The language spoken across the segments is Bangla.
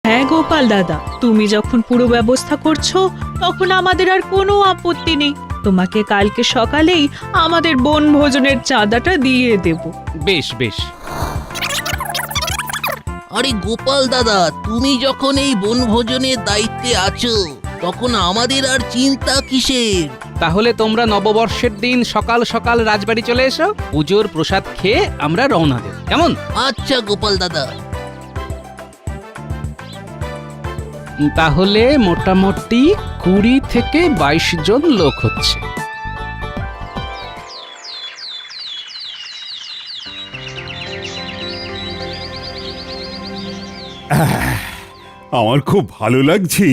হ্যাঁ গোপাল দাদা, তুমি যখন পুরো ব্যবস্থা করছো তখন আমাদের আর কোনো আপত্তি নেই। তোমাকে কালকে সকালেই আমাদের বনভোজনের চাঁদাটা দিয়ে দেব। বেশ বেশ। আরে গোপাল দাদা, তুমি যখন এই বনভোজনের দায়িত্বে আছো তখন আমাদের আর চিন্তা কিসের? তাহলে তোমরা নববর্ষের দিন সকাল সকাল রাজবাড়ি চলে এসো, পুজোর প্রসাদ খেয়ে আমরা রওনা দেব, কেমন? আচ্ছা গোপাল দাদা। তাহলে মোটামুটি 20 থেকে 22 জন লোক হচ্ছে। আমার খুব ভালো লাগছে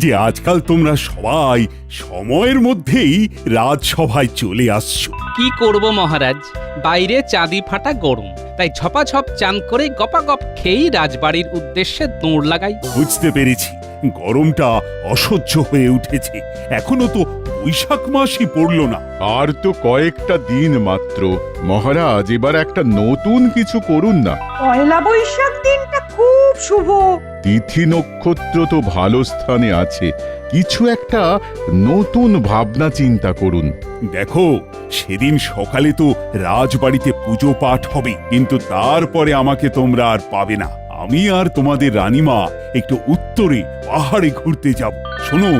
যে আজকাল তোমরা সবাই সময়ের মধ্যেই রাজসভায় চলে আসছো। কি করব মহারাজ, বাইরে চাঁদি ফাটা গরম, তাই ঝপাঝপ চান করে গপাগপ খেয়েই রাজবাড়ির উদ্দেশ্যে দৌড় লাগাই। বুঝতে পেরেছি, গরমটা অসহ্য হয়ে উঠেছে। এখনো তো বৈশাখ মাসই পড়লো না। আর তো কয়েকটা দিন মাত্র। মহারাজ, এবার একটা নতুন কিছু করুন না। পয়লা বৈশাখ দিনটা খুব শুভ। তিথি নক্ষত্র তো ভালো স্থানে আছে, কিছু একটা নতুন ভাবনা চিন্তা করুন। দেখো, সেদিন সকালে তো রাজবাড়িতে পুজো পাঠ হবে, কিন্তু তারপরে আমাকে তোমরা আর পাবে না। আমি আর তোমাদের রানীমা একটু উত্তরে পাহাড়ে ঘুরতে যাব। শোনো,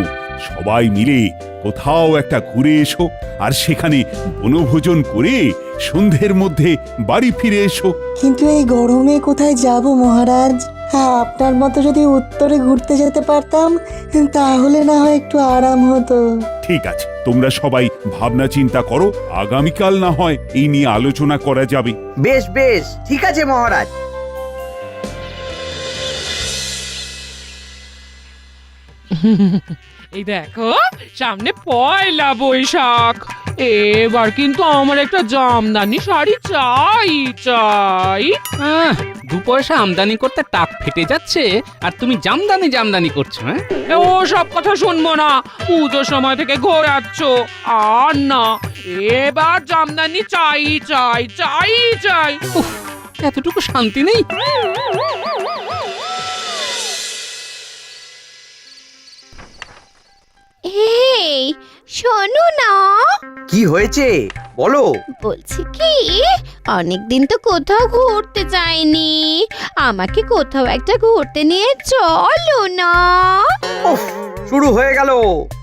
সবাই মিলে কোথাও একটা ঘুরে এসো, আর সেখানে বনভোজন করে সন্ধ্যের মধ্যে বাড়ি ফিরে এসো। কিন্তু এই গরমে কোথায় যাব মহারাজ? হ্যাঁ, আপনার মতো যদি উত্তরে ঘুরতে যেতে পারতাম তাহলে না হয় একটু আরাম হতো। ঠিক আছে, তোমরা সবাই ভাবনা চিন্তা করো, আগামীকাল না হয় এই নিয়ে আলোচনা করা যাবে। বেশ বেশ, ঠিক আছে মহারাজ। এই দেখো, সামনে পয়লা বৈশাখ। এবার কিন্তু আমার একটা জামদানি শাড়ি চাই চাই। 2 পয়সা আমদানি করতে টাক ফেটে যাচ্ছে, আর তুমি জামদানি জামদানি করছো? হ্যাঁ, ও সব কথা শুনবো না, পুজোর সময় থেকে ঘোরাচ্ছ। আর না, এবার জামদানি চাই চাই চাই চাই। উফ, এতটুকু শান্তি নেই? এই শোনো না, কি হয়েছে বলো? বলছি কি, অনেকদিন তো কোথাও ঘুরতে যাইনি, আমাকে কোথাও একটা ঘুরতে নিয়ে চলো না। উফ, শুরু হয়ে গেল।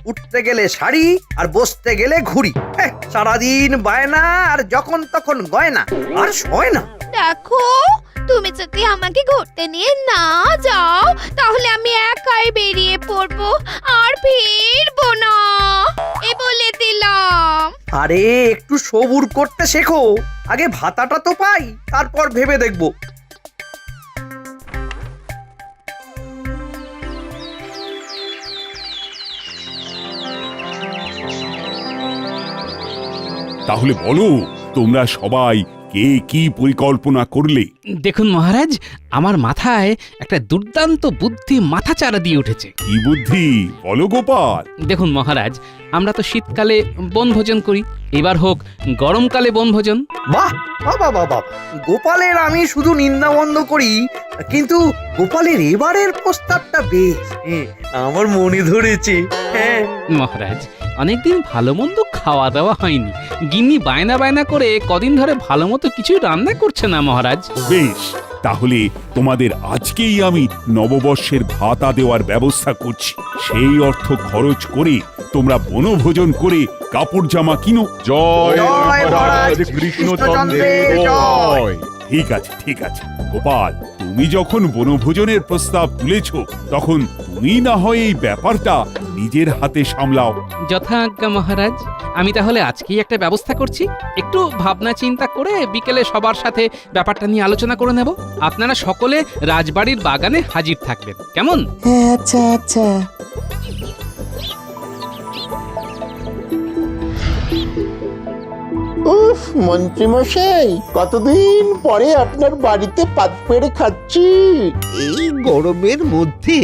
উঠতে গেলে শাড়ি আর বসতে গেলে ঘুড়ি। সারাদিন বায়না আর যখন তখন গয়না, আর সয় না। দেখো, তুমি যদি আমাকে ঘুরতে নিয়ে না যাও তাহলে আমি একাই বেরিয়ে পড়বো, আর ফিরবো না, এ বলে দিলাম। আরে একটু সবুর করতে শেখো, আগে ভাতাটা তো পাই, তারপর ভেবে দেখবো। তাহলে বলো, তোমরা সবাই কে কি পরিকল্পনা করলে? দেখুন মহারাজ, আমার মাথায় একটা দুর্দান্ত বুদ্ধি মাথা চারা দিয়ে উঠেছে। কি বুদ্ধি বলো গোপাল? দেখুন মহারাজ, আমরা তো শীতকালে বনভোজন করি, এবার হোক গরমকালে বনভোজন। বাহ বাবা বাবা, গোপালের আমি শুধু নিন্দা বন্ধ করি, কিন্তু গোপালের এবারের প্রস্তাবটা বেশ আমার মনে ধরেছে। হ্যাঁ মহারাজ, অনেকদিন ভালো মন্দ খাওয়া দাওয়া হয়নি, গিন্নি বায়না বায়না করে কদিন ধরে ভালো মতো কিছু রান্না করছে না মহারাজ। বেশ, তাহলে তোমাদের আজকেই আমি নববর্ষের ভাতা দেওয়ার ব্যবস্থা করছি। সেই অর্থ খরচ করে তোমরা বনভোজন করে কাপড় জামা কিনো। জয় জয় মহারাজ মহারাজ কৃষ্ণচন্দ্রের কৃষ্ণচন্দ্রের জয়। ঠিক আছে, ঠিক আছে গোপাল, তুমি যখন বনভোজনের প্রস্তাব তুলেছ তখন তুমি না হয় এই ব্যাপারটা নিজের হাতে সামলাও। যথাজ্ঞা মহারাজ, আমি তাহলে আজকেই একটা ব্যবস্থা করছি। একটু ভাবনা চিন্তা করে বিকেলে সবার সাথে ব্যাপারটা নিয়ে আলোচনা করে নেব। আপনারা সকলে রাজবাড়ির বাগানে হাজির থাকবেন, কেমন? হ্যাঁ, আচ্ছা আচ্ছা। উফ, মন্ত্রীমশাই, কতদিন পরে আপনার বাড়িতে পাত পেড়ে খাচ্ছি। এই গরমের মধ্যে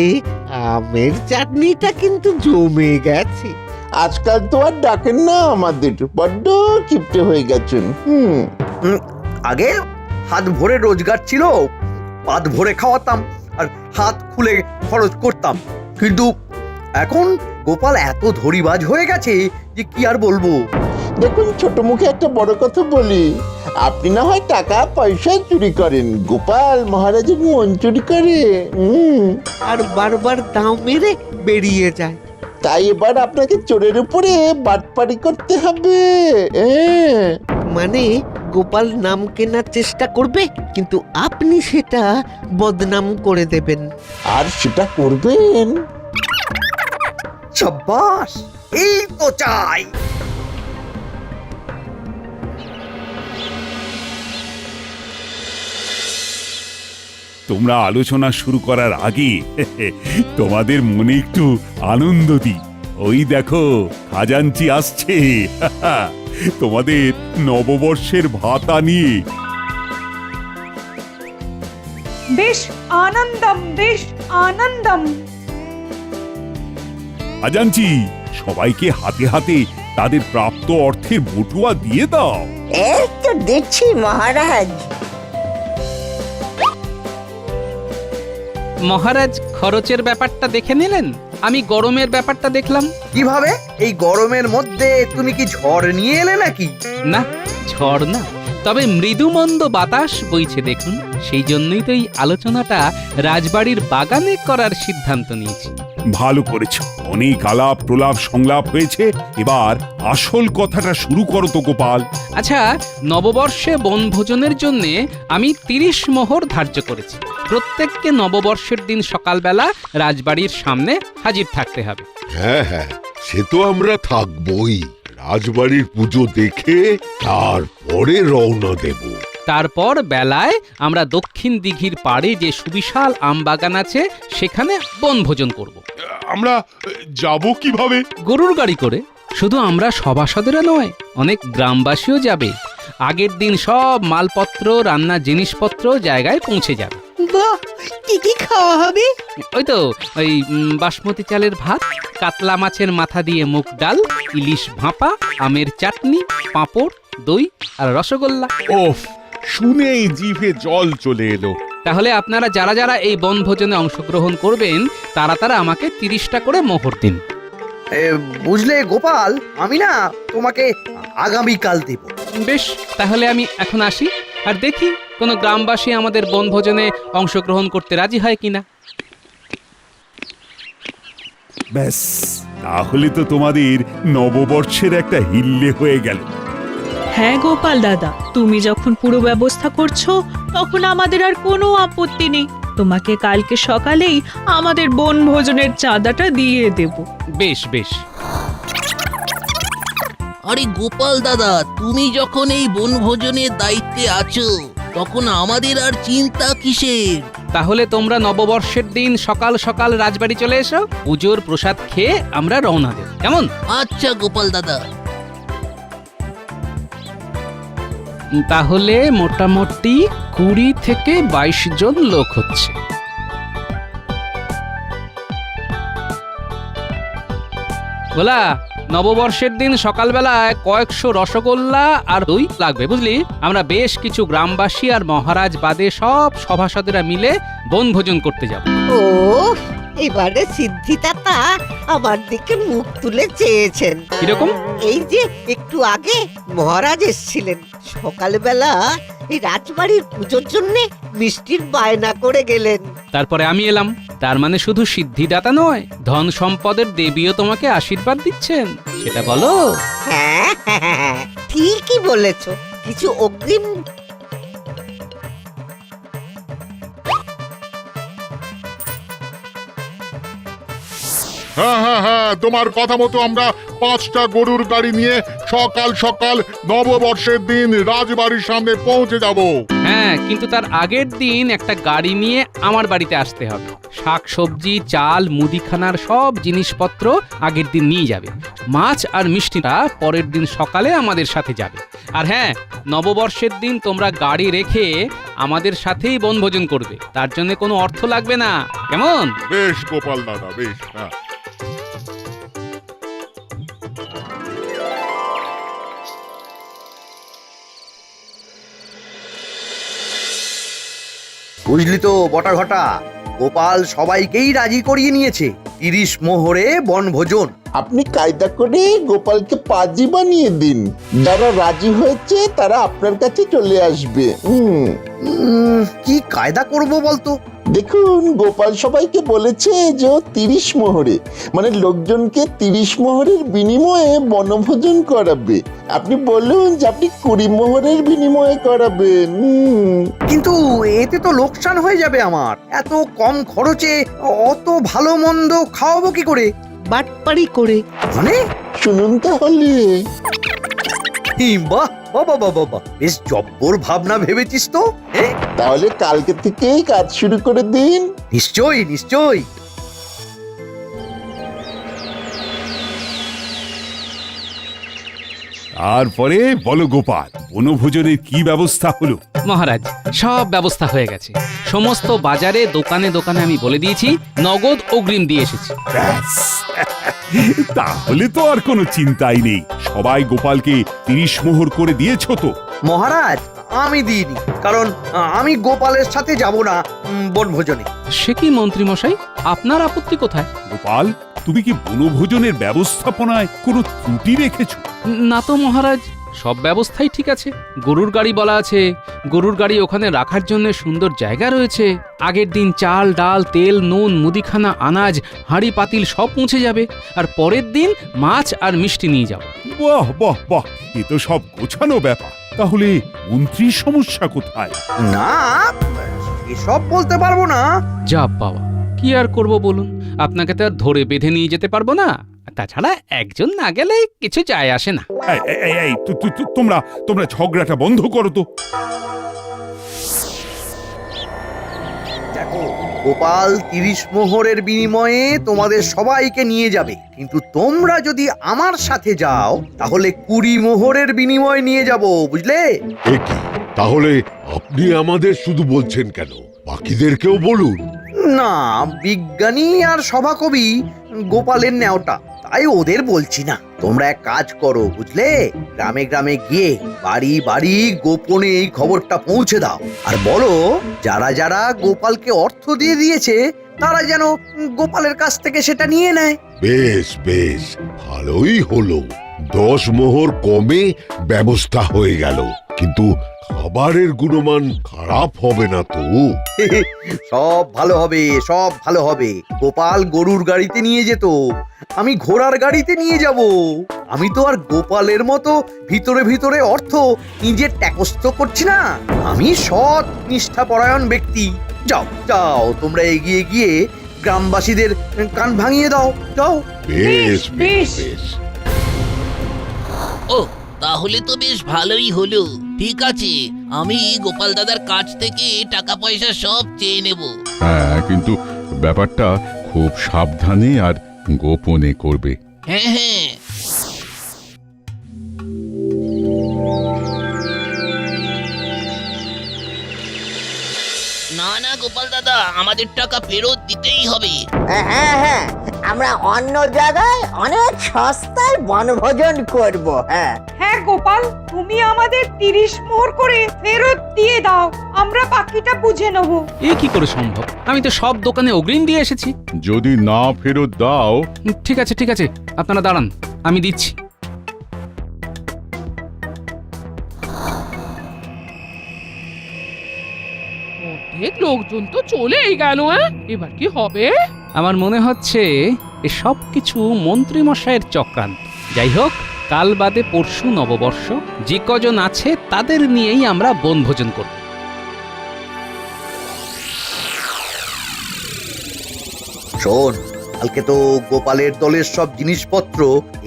আমের চাটনিটা কিন্তু জমে গেছে। আজকাল তো আর ডাকেন না আমাদের, বড্ড কিপটে হয়ে গেছেন। আগে হাত ভরে রোজগার ছিল, পাত ভরে খাওয়াতাম, আর হাত খুলে খরচ করতাম, কিন্তু এখন গোপাল এত ধরিবাজ হয়ে গেছে যে কি আর বলবো। দেখুন, ছোট মুখে একটা বড় কথা বলি, আপনি না হয় টাকা পয়সা চুরি করেন, গোপাল মহারাজের মন চুরি করে। আর বারবার দাও মেরে বেরিয়ে যায়। তাই এবার আপনাকে চোরের উপরে বাটপাড়ি করতে হবে। মানে গোপাল নাম কেনার চেষ্টা করবে, কিন্তু আপনি সেটা বদনাম করে দেবেন। আর সেটা করবেন। সাব্বাস, এই তো চাই। তোমরা আলোচনা শুরু করার আগে তোমাদের মনে একটু আনন্দ দিই। ওই দেখো, খাজাঞ্চি আসছে তোমাদের নববর্ষের ভাতা নিয়ে। বেশ আনন্দম। খাজাঞ্চি, সবাইকে হাতে হাতে তাদের প্রাপ্ত অর্থের বটুয়া দিয়ে দাও। এই তো দেখছি মহারাজ। মহারাজ খরচের ব্যাপারটা দেখে নিলেন, আমি গরমের ব্যাপারটা দেখলাম। কিভাবে? এই গরমের মধ্যে তুমি কি ঝড় নিয়ে এলে নাকি? না, ঝড় না, তবে মৃদুমন্দ বাতাস বইছে দেখুন। সেই জন্যই তো এই আলোচনাটা রাজবাড়ির বাগানে করার সিদ্ধান্ত নিয়েছি। ভালো করেছো, অনেক আলাপ প্রলাপ সংলাপ হয়েছে, এবার আসল কথাটা শুরু করো তো গোপাল। আচ্ছা, নববর্ষে বনভোজনের জন্য আমি 30 মোহর ধার্য করেছি। প্রত্যেককে নববর্ষের দিন সকালবেলা রাজবাড়ির সামনে হাজির থাকতে হবে। হ্যাঁ হ্যাঁ, সে তো আমরা থাকবই। রাজবাড়ির পুজো দেখে তারপরে রওনা দেব। তারপর বেলায় আমরা দক্ষিণ দিঘির পাড়ে যে সুবিশাল আমবাগান আছে সেখানে বনভোজন করব। আমরা যাব কিভাবে? গরুর গাড়ি করে। শুধু আমরা সভাসদেরা নয়, অনেক গ্রামবাসীও যাবে। আগের দিন সব মালপত্র, রান্নার জিনিসপত্র জায়গায় পৌঁছে যাবে। বাহ, কি কি খাওয়া হবে? ওই তো ওই বাসমতি চালের ভাত, কাতলা মাছের মাথা দিয়ে মুগ ডাল, ইলিশ ভাপা, আমের চাটনি, পাঁপড়, দই আর রসগোল্লা। ওফ, শুনেই জিভে জল চলে এলো। তাহলে আপনারা যারা যারা এই বনভোজনে অংশগ্রহণ করবেন তারা তারা আমাকে 30টা করে মোহর দিন। বুঝলে গোপাল, আমি না তোমাকে আগামীকাল দেব। বেশ, তাহলে আমি এখন আসি, আর দেখি কোনো গ্রামবাসী আমাদের বনভোজনে অংশগ্রহণ করতে রাজি হয় কিনা। ব্যাস, তাহলে তো তোমাদের নববর্ষের একটা হিল্লে হয়ে গেল। হ্যাঁ গোপাল দাদা, তুমি যখন পুরো ব্যবস্থা করছো তখন আমাদের আর কোনো আপত্তি নেই। তোমাকে কালকে সকালেই আমাদের বনভোজনের চাঁদাটা দিয়ে দেব। বেশ বেশ। আরে গোপাল দাদা, তুমি যখন এই বনভোজনের দায়িত্বে আছো তখন আমাদের আর চিন্তা কিসের? তাহলে তোমরা নববর্ষের দিন সকাল সকাল রাজবাড়ি চলে এসো, পুজোর প্রসাদ খেয়ে আমরা রওনা দেব, কেমন? আচ্ছা গোপাল দাদা। তাহলে মোটামুটি 20 থেকে 22 জন লোক হচ্ছে। বলা, নববর্ষের দিন সকালবেলায় কয়েকশো রসগোল্লা আর দই লাগবে, বুঝলি? আমরা বেশ কিছু গ্রামবাসী আর মহারাজ বাদে সব সভাসদেরা মিলে বনভোজন করতে যাব। ও, এবারে সিদ্ধিদাতা আমার দিকে মুখ তুলে চেয়েছেন। কিরকম? এই যে একটু আগে মহারাজ এসেছিলেন, সকালবেলা এই রাজবাড়ির পুজোর জন্য মিষ্টির বায়না করে গেলেন। তারপরে আমি এলাম, তার মানে শুধু সিদ্ধিদাতা নয়, ধন সম্পদের দেবীও তোমাকে আশীর্বাদ দিচ্ছেন, সেটা বলো। হ্যাঁ হ্যাঁ হ্যাঁ, ঠিকই বলেছ। কিছু অগ্রিম হ্যাঁ হ্যাঁ হ্যাঁ, তোমার কথা মতো আমরা 5টা গরুর গাড়ি নিয়ে সকাল সকাল নববর্ষের দিন রাজবাড়ির সামনে পৌঁছে যাব। হ্যাঁ, কিন্তু তার আগের দিন একটা গাড়ি নিয়ে আমার বাড়িতে আসতে হবে। শাক সবজি, চাল, মুদিখানার সব জিনিসপত্র আগের দিন নিয়ে যাবে। মাছ আর মিষ্টিটা পরের দিন সকালে আমাদের সাথে যাবে। আর হ্যাঁ, নববর্ষের দিন তোমরা গাড়ি রেখে আমাদের সাথেই বনভোজন করবে, তার জন্য কোনো অর্থ লাগবে না, কেমন? বেশ গোপাল দাদা, বেশ। হ্যাঁ, বুঝলি তো বটা ঘটা, গোপাল সবাইকেই রাজি করিয়ে নিয়েছে 30 মোহরে বনভোজন। আপনি কায়দা করে গোপালকে পাজি বানিয়ে দিন, যারা রাজি হয়েছে তারা আপনার কাছে চলে আসবে। কি কায়দা করব বলতো? দেখুন, গোপাল সবাইকে বলেছে যে ও 30 মোহরে, মানে লোকজনকে 30 মোহরের বিনিময়ে বনভোজন করাবে। আপনি বলুন যে আপনি 20 মোহরের বিনিময়ে করাবেন। কিন্তু এতে তো লোকসান হয়ে যাবে আমার। এত কম খরচে অত ভালো মন্দ খাওয়াবো কি করে? বাটপাড়ি করে। মানে শুনুন তাহলে। বাহ বাবা বাবা বাহ, বেশ জব্বর ভাবনা ভেবেছিস তো। তাহলে কালকে থেকেই কাজ শুরু করে দিন। নিশ্চয়ই নিশ্চয়ই। তারপরে বলো গোপাল, বনভোজনের কি ব্যবস্থা হলো? মহারাজ, সব ব্যবস্থা হয়ে গেছে। সমস্ত বাজারে দোকানে দোকানে আমি বলে দিয়েছি, নগদ অগ্রিম দিয়ে এসেছি। ব্যাস, তাহলে তো আর কোনো চিন্তাই নেই। সবাই গোপালকে 30 মোহর করে দিয়েছো তো? মহারাজ, আমি দিইনি, কারণ আমি গোপালের সাথে যাব না বনভোজনে। সে কি মন্ত্রী মশাই, আপনার আপত্তি কোথায়? গোপাল, তুমি কি বনভোজনের ব্যবস্থাপনায় কোনো ত্রুটি রেখেছো? না তো মহারাজ, সব ব্যবস্থাই ঠিক আছে। গরুর গাড়ি বলা আছে, গরুর গাড়ি ওখানে রাখার জন্য সুন্দর জায়গা রয়েছে। আগের দিন চাল ডাল তেল নুন মুদিখানা আনাজ হাঁড়ি পাতিল সব পৌঁছে যাবে, আর পরের দিন মাছ আর মিষ্টি নিয়ে যাও। বাহ বাহ বাহ, এ তো সব গোছানো ব্যাপার। তাহলে মন্ত্রীর সমস্যা কোথায়? না, এসব বলতে পারবো না। যা বাবা, কি আর করব বলুন, আপনাকে তো আর ধরে বেঁধে নিয়ে যেতে পারবো না। তাছাড়া একজন না গেলে কিছু যায় আসে না। এই, তোমরা ঝগড়াটা বন্ধ করো তো। দেখো, গোপাল 30 মোহরের বিনিময়ে তোমাদের সবাইকে নিয়ে যাবে, কিন্তু তোমরা যদি আমার সাথে যাও তাহলে 20 মোহরের বিনিময়ে নিয়ে যাব, বুঝলে? তাহলে আপনি আমাদের শুধু বলছেন কেন? বাকিদেরকেও বলুন। না, বিজ্ঞানী আর সভাকবি গোপালের নেওটা, তাই ওদের বলছি না। তোমরা এক কাজ করো, বুঝলে, গ্রামে গ্রামে গিয়ে বাড়ি বাড়ি গোপনে এই খবরটা পৌঁছে দাও, আর বলো যারা যারা গোপালকে অর্থ দিয়ে দিয়েছে তারা যেন গোপালের কাছ থেকে সেটা নিয়ে নেয়। বেশ বেশ, ভালোই হলো। 10 মোহর কমে ব্যবস্থা হয়ে গেল, কিন্তু খাবারের গুণমান খারাপ হবে না তো? সব ভালো হবে, সব ভালো হবে। গোপাল গরুর গাড়িতে নিয়ে যেত, আমি ঘোড়ার গাড়িতে নিয়ে যাব। আমি তো আর গোপালের মতো ভিতরে ভিতরে অর্থ নিজের ট্যাকস্থ করছি না। আমি সৎ নিষ্ঠাপরায়ণ ব্যক্তি। যাও যাও, তোমরা এগিয়ে গিয়ে গ্রামবাসীদের কান ভাঙিয়ে দাও, যাও। বেশ বেশ বেশ। ও, তাহলে তো বেশ ভালোই হলো। ঠিক আছে, আমি গোপাল দাদার কাছ থেকে টাকা পয়সা সব চেয়ে নেব। হ্যাঁ, কিন্তু ব্যাপারটা খুব সাবধানে আর গোপনে করবে। হ্যাঁ হ্যাঁ। না না গোপাল দাদা, আমাদের টাকা ফেরত দিতেই হবে। হ্যাঁ হ্যাঁ, আমরা অন্য জায়গায় অনেক সস্তায় বনভোজন করব। হ্যাঁ হ্যাঁ গোপাল, তুমি আমাদের 30 মোহর করে ফেরত দিয়ে দাও, আমরা বাকিটা বুঝে নেব। এ কি করে সম্ভব? আমি তো সব দোকানে অগ্রিম দিয়ে এসেছি। যদি না ফেরত দাও, ঠিক আছে ঠিক আছে, আপনারা দাঁড়ান, আমি দিচ্ছি। অনেক লোকজন তো চলেই গেল, এবার কি হবে? আমার মনে হচ্ছে এ সব কিছু মন্ত্রী মশাইয়ের চক্রান্ত। যাই হোক, কাল বাদে পরশু নববর্ষ, যে কজন আছে তাদের নিয়েই আমরা বনভোজন করব। শোন, কালকে তো গোপালের দলের সব জিনিসপত্র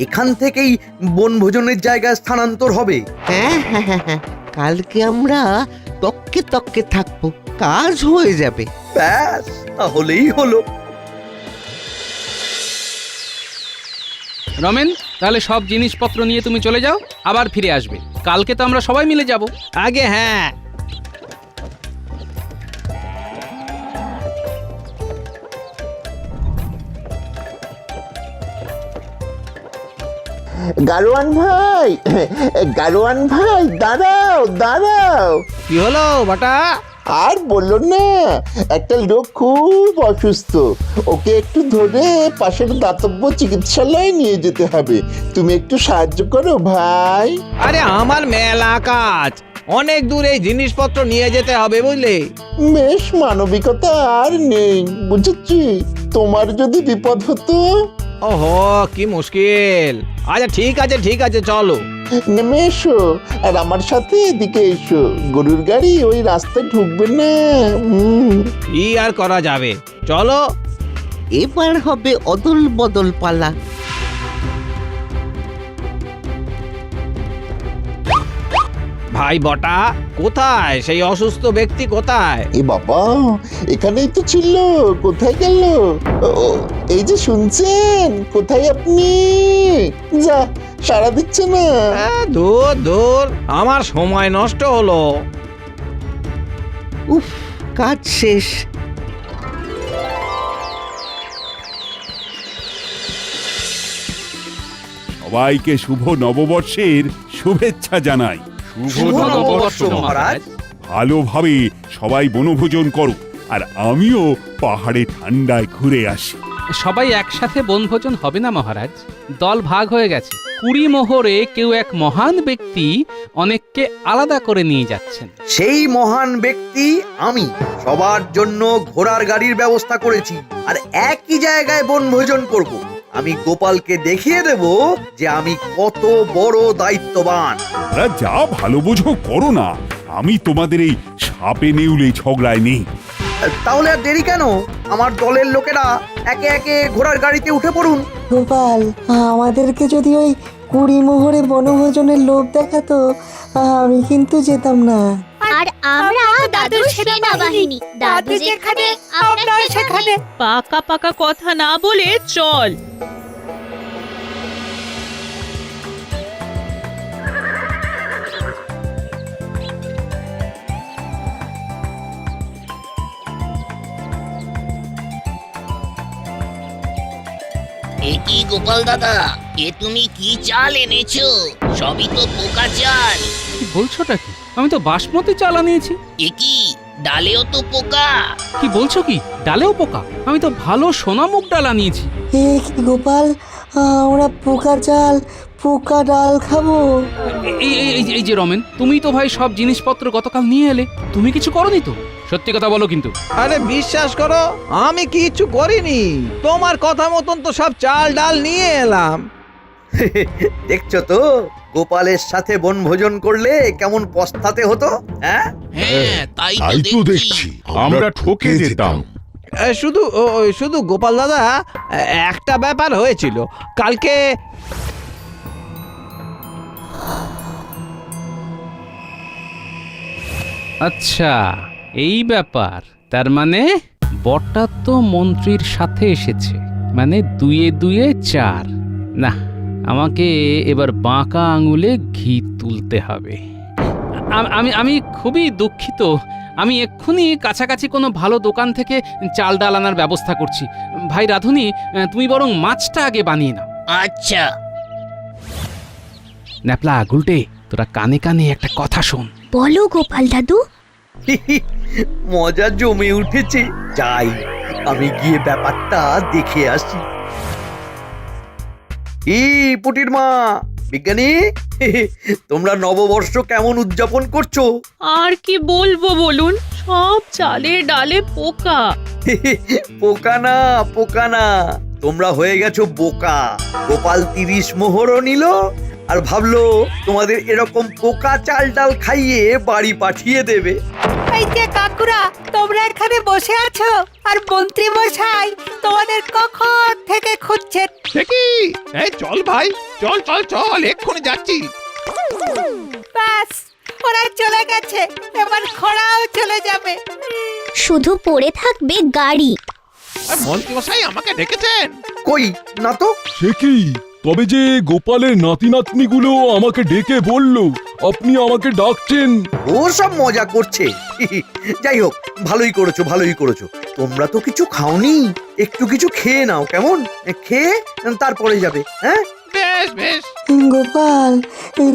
এখান থেকেই বনভোজনের জায়গায় স্থানান্তর হবে। হ্যাঁ হ্যাঁ হ্যাঁ হ্যাঁ, কালকে আমরা তককে তককে থাকবো, কাজ হয়ে যাবে। ব্যাস, তাহলেই হলো। রমেন, তাহলে সব জিনিসপত্র নিয়ে তুমি চলে যাও, আবার ফিরে আসবে। কালকে তো আমরা সবাই মিলে যাব। আগে হ্যাঁ। গারোয়ান ভাই, গারোয়ান ভাই, দাঁড়াও দাঁড়াও। কি হলো বাটা? আর বললো না, একটা লোক খুব অসুস্থ, ওকে একটু ধরে পাশের দাতব্য চিকিৎসালয়ে নিয়ে যেতে হবে। তুমি একটু সাহায্য করো ভাই। আরে আমার মেলা কাজ, অনেক দূর এই জিনিসপত্র নিয়ে যেতে হবে বুঝলে। বেশ, মানবিকতা আর নেই বুঝেছি। তোমার যদি বিপদ হতো। ওহো কি মুশকিল। আচ্ছা ঠিক আছে চলো। নেমে এসো আর আমার সাথে এদিকে এসো। গরুর গাড়ি ওই রাস্তায় ঢুকবে না। কি আর করা যাবে, চলো। এবার হবে অদল বদল পালা। ভাই বটা কোথায়, সেই অসুস্থ ব্যক্তি কোথায়? এ বাবা, এখানেই তো ছিল, কোথায় গেল? ও, এই যে শুনছেন, কোথায় আপনি? যা, সাড়া দিচ্ছে না। দূর আমার সময় নষ্ট হলো। উফ, কাজ শেষ। সবাইকে শুভ নববর্ষের শুভেচ্ছা জানাই। শুভ নববর্ষ মহারাজ। ভালোভাবে সবাই বনভোজন করো, আর আমিও পাহাড়ে ঠান্ডায় ঘুরে আসি। সবাই একসাথে বনভোজন হবে না মহারাজ, দল ভাগ হয়ে গেছে। 20 মোহরে কেউ এক মহান ব্যক্তি অনেককে আলাদা করে নিয়ে যাচ্ছেন। সেই মহান ব্যক্তি আমি। সবার জন্য ঘোড়ার গাড়ির ব্যবস্থা করেছি, আর একই জায়গায় বনভোজন করব। আমি গোপালকে দেখিয়ে দেব যে আমি কত বড় দায়িত্ববান। তোমরা যা ভালো বোঝো করো না, আমি তোমাদের এই সাপে নেউলে ঝগড়ায় নেই। তাহলে আর দেরি কেন? আমার দলের লোকেরা একে একে ঘোড়ার গাড়িতে উঠে পড়ুন। গোপাল, আমাদেরকে যদি ওই 20 মোহরে বনভোজনের লোভ দেখাতো, আমি কিন্তু যেতাম না। আর আমরা দাদুর সেনা বাহিনী, দাদু যেখানে আমরা সেখানে। পাকা পাকা কথা না বলে চল। এ কি গোপাল দাদা, এ তুমি কি চাল এনেছো? সবই তো পোকা চাল। কি বলছোটা কি? আমি তো বাসমতি চাল আনিয়েছি। এ কি, ডালেও তো পোকা। কি বলছো কি, ডালেও পোকা? আমি তো ভালো সোনামুগ ডাল আনিয়েছি। এ কি গোপাল, আমরা পোকা চাল পোকা ডাল খাবো? এই যে রমেন, তুমি তো ভাই সব জিনিসপত্র গতকাল নিয়ে এলে, তুমি কিছু করনি তো? সত্যি কথা বলো কিন্তু। আরে বিশ্বাস করো, আমি কিছু করিনি। তোমার কথা মতন তো সব চাল ডাল নিয়ে এলাম। দেখছো তো গোপালের সাথে বনভোজন করলে কেমন পস্তাতে হতো। হ্যাঁ, তাই তো দেখছি আমরা ঠকে যেতাম। শুধু গোপাল দাদা, একটা ব্যাপার হয়েছিল কালকে। আচ্ছা, এই ব্যাপার। তার মানে বটটা তো মন্ত্রীর সাথে এসেছে, মানে 2 × 2 = 4। না, আমাকে এবার বাঁকা আঙুলে ঘি তুলতে হবে। আমি খুবই দুঃখিত। আমি এক্ষুনি কাছাকাছি কোনো ভালো দোকান থেকে চাল ডাল আনার ব্যবস্থা করছি। ভাই রাধুনি, তুমি বরং মাছটা আগে বানিয়ে নাও। আচ্ছা। ন্যাপলা গুলটে, তোরা কানে কানে একটা কথা শোন। বলো গোপাল দাদু। মজা জমে উঠেছে। যাই, আমি গিয়ে ব্যাপারটা দেখে আসি। পুটির মা, বিজ্ঞানী, তোমরা নববর্ষ কেমন উদযাপন করছো? আর কি বলবো বলুন, সব চালে ডালে পোকা। পোকা না, তোমরা হয়ে গেছো বোকা। গোপাল 30 মোহরও নিল, আর ভাবলো তোমাদের এরকম পোকা চাল ডাল খাইয়ে বাড়ি পাঠিয়ে দেবে। এই যে কাকুরা, তোমরা এখানে বসে আছো, আর মন্ত্রী মশাই তোমাদের কখন থেকে খুঁজছেন। দেখি, এই চল ভাই, চল এক্ষুনি যাচ্ছি। ব্যাস, ওরা চলে গেছে, এবার খড়াও চলে যাবে। শুধু পড়ে থাকবে গাড়ি। মন্ত্রী মশাই আমাকে ডেকেছেন? কই না তো। সে কি, তবে যে গোপালের নাতি নাতনিগুলো আমাকে ডেকে বলল আপনি আমাকে ডাকছেন। ও সব মজা করছে। যাই হোক, ভালোই করেছো। তোমরা তো কিছু খাওনি, একটু কিছু খেয়ে নাও, কেমন? খেয়ে তারপরে যাবে। হ্যাঁ, বেশ বেশ বেশ গোপাল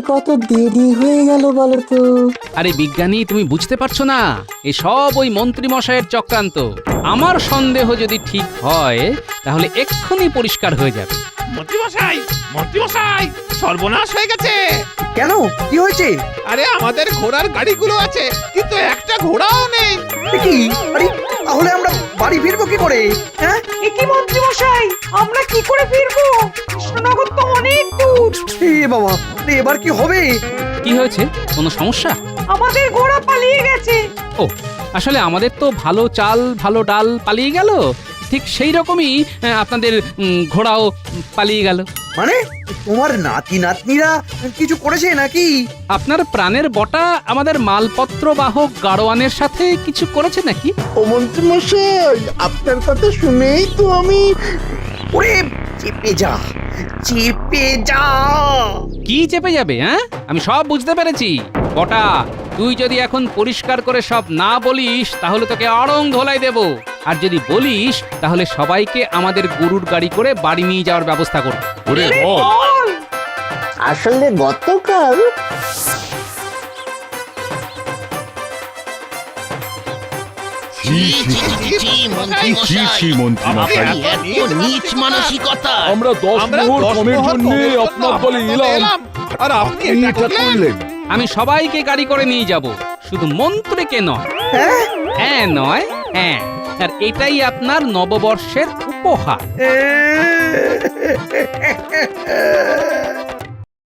কত দেরি হয়ে গেল বলো তো। আরে বিজ্ঞানী, তুমি বুঝতে পারছো না? এসব ওই মন্ত্রী মশাইয়ের চক্রান্ত। আমার সন্দেহ যদি ঠিক হয় তাহলে এক্ষুনি পরিষ্কার হয়ে যাবে। মন্ত্রীমশাই মন্ত্রীমশাই, সর্বনাশ হয়ে গেছে। কেন, কি হয়েছে? আরে আমাদের ঘোড়ার গাড়িগুলো আছে, কিন্তু একটা ঘোড়াও নেই। এ কি? আরে তাহলে আমরা বাড়ি ফিরবো কি করে? হ্যাঁ, কি মন্ত্রী মশাই, আমরা কি করে ফিরবো? কৃষ্ণনগর তো অনেক দূর। এ বাবা, এবার কি হবে? কি হয়েছে? কোনো সমস্যা? আমাদের ঘোড়া পালিয়ে গেছে। ও, আসলে আমাদের তো ভালো চাল ভালো ডাল পালিয়ে গেল, ঠিক সেই রকমই আপনাদের ঘোড়াও পালিয়ে গেল। মানে তোমার নাতি নাতনিরা কিছু করেছে নাকি? আপনার প্রাণের বটা আমাদের মালপত্র বাহক গাড়োয়ানের সাথে কিছু করেছে নাকি? ও মন্ত্রী মশাই, আপনার কথা শুনেই তো আমি ওরে চেপে যা, চেপে যা। কি চেপে যাবে? হ্যাঁ, আমি সব বুঝতে পেরেছি। বটা, তুই যদি এখন পরিষ্কার করে সব না বলিস তাহলে তোকে আড়ং ধোলাই দেব, আর যদি বলিস তাহলে সবাইকে আমাদের গরুর গাড়ি করে বাড়ি নিয়ে যাওয়ার ব্যবস্থা করব। ওরে বল। আসলে গতকাল ছি, ছি, ছি, ছি, মন্ত্রী ছি, ছি, মন্ত্রী মশাই। এত নীচ মানসিকতা। আমরা 10 মোহর কমের জন্য আপনার বলে এলাম, আর আপনি এটা করলেন। আমি সবাইকে গাড়ি করে নিয়ে যাব, শুধু মন্ত্রীকে নয়। হ্যাঁ নয় হ্যাঁ, আর এটাই আপনার নববর্ষের উপহার।